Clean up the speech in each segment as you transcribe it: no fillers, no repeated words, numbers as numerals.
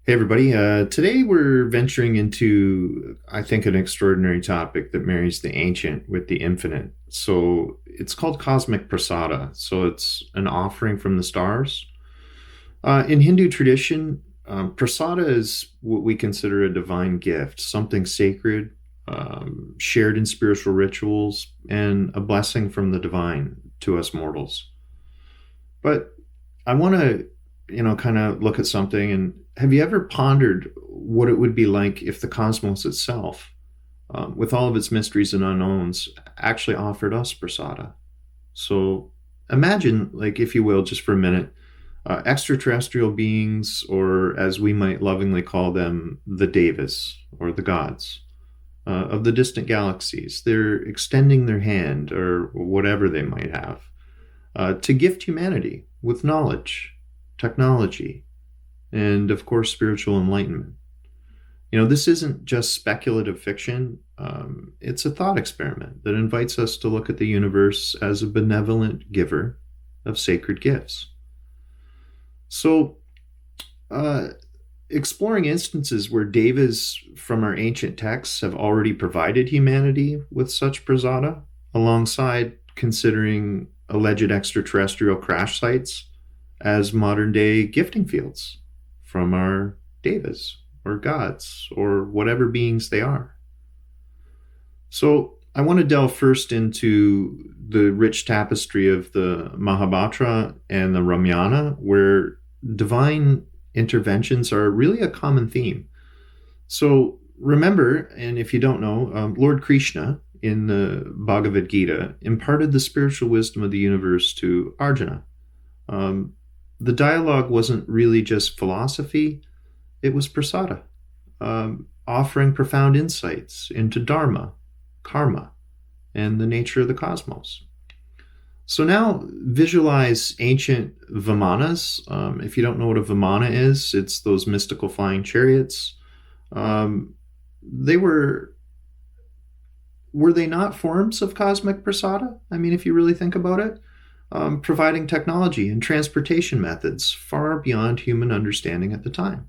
Hey, everybody. Today we're venturing into, I think, an extraordinary topic that marries the ancient with the infinite. So it's called cosmic prasada. So it's an offering from the stars. In Hindu tradition, prasada is what we consider a divine gift, something sacred, shared in spiritual rituals, and a blessing from the divine to us mortals. But I want to, kind of look at something. And have you ever pondered what it would be like if the cosmos itself, with all of its mysteries and unknowns, actually offered us prasada? So imagine, like, if you will, just for a minute, extraterrestrial beings, or as we might lovingly call them, the Devas, or the gods of the distant galaxies. They're extending their hand, or whatever they might have, to gift humanity with knowledge, technology, and of course, spiritual enlightenment. This isn't just speculative fiction. It's a thought experiment that invites us to look at the universe as a benevolent giver of sacred gifts. So, exploring instances where devas from our ancient texts have already provided humanity with such prasada, alongside considering alleged extraterrestrial crash sites as modern day gifting fields from our devas or gods or whatever beings they are. So I want to delve first into the rich tapestry of the Mahabharata and the Ramayana, where divine interventions are really a common theme. So remember, and if you don't know, Lord Krishna in the Bhagavad Gita imparted the spiritual wisdom of the universe to Arjuna. The dialogue wasn't really just philosophy, it was prasada, offering profound insights into dharma, karma, and the nature of the cosmos. So now visualize ancient vimanas. If you don't know what a vimana is, it's those mystical flying chariots. They were they not forms of cosmic prasada? I mean, if you really think about it, providing technology and transportation methods far beyond human understanding at the time.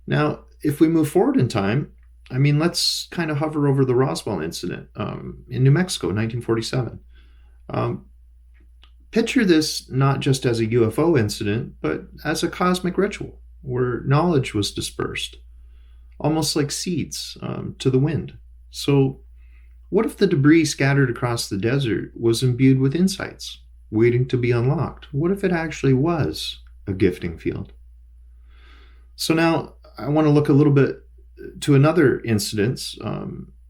Now, if we move forward in time, I mean, let's kind of hover over the Roswell incident in New Mexico, 1947. Picture this not just as a UFO incident, but as a cosmic ritual where knowledge was dispersed, almost like seeds to the wind. So, what if the debris scattered across the desert was imbued with insights, waiting to be unlocked? What if it actually was a gifting field? So now I want to look a little bit to another incident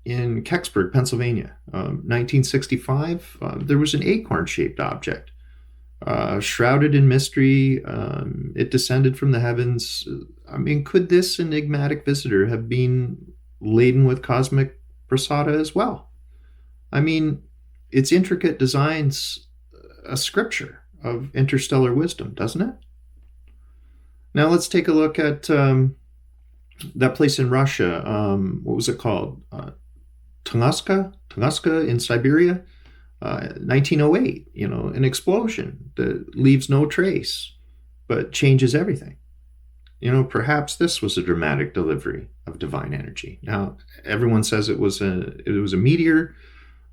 in Kecksburg, Pennsylvania. 1965, there was an acorn-shaped object. Shrouded in mystery, it descended from the heavens. I mean, could this enigmatic visitor have been laden with cosmic prasada as well? I mean, its intricate designs a scripture of interstellar wisdom, doesn't it? Now let's take a look at that place in Russia. What was it called? Tunguska in Siberia, 1908. An explosion that leaves no trace, but changes everything. Perhaps this was a dramatic delivery of divine energy. Now, everyone says it was a meteor,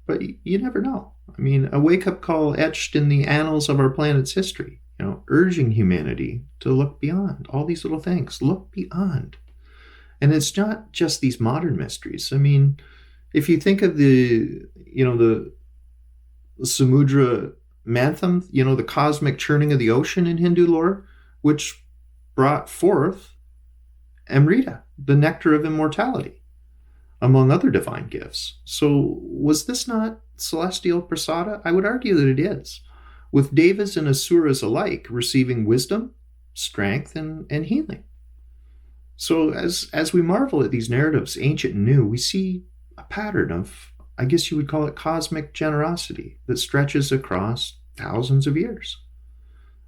but you never know. I mean, a wake-up call etched in the annals of our planet's history, urging humanity to look beyond all these little things. Look beyond. And it's not just these modern mysteries. I mean, if you think of the Samudra Mantham, the cosmic churning of the ocean in Hindu lore, which brought forth Amrita, the nectar of immortality, among other divine gifts. So was this not celestial prasada? I would argue that it is, with Devas and Asuras alike receiving wisdom, strength, and healing. So as we marvel at these narratives, ancient and new, we see a pattern of, I guess you would call it, cosmic generosity that stretches across thousands of years.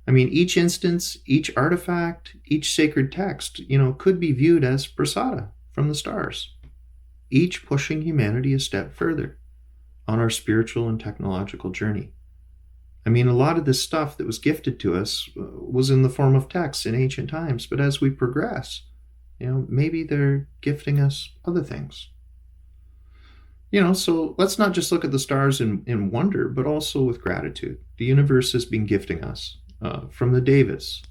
I mean, each instance, each artifact, each sacred text, could be viewed as prasada from the stars, each pushing humanity a step further on our spiritual and technological journey. I mean, a lot of this stuff that was gifted to us was in the form of texts in ancient times, but as we progress, maybe they're gifting us other things. So let's not just look at the stars in wonder, but also with gratitude. The universe has been gifting us, from the Devas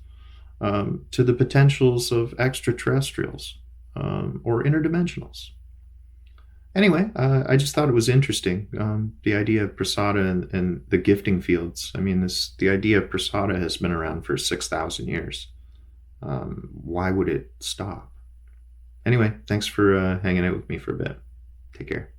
to the potentials of extraterrestrials or interdimensionals. Anyway, I just thought it was interesting, the idea of prasada and the gifting fields. I mean, the idea of prasada has been around for 6,000 years. Why would it stop? Anyway, thanks for hanging out with me for a bit. Take care.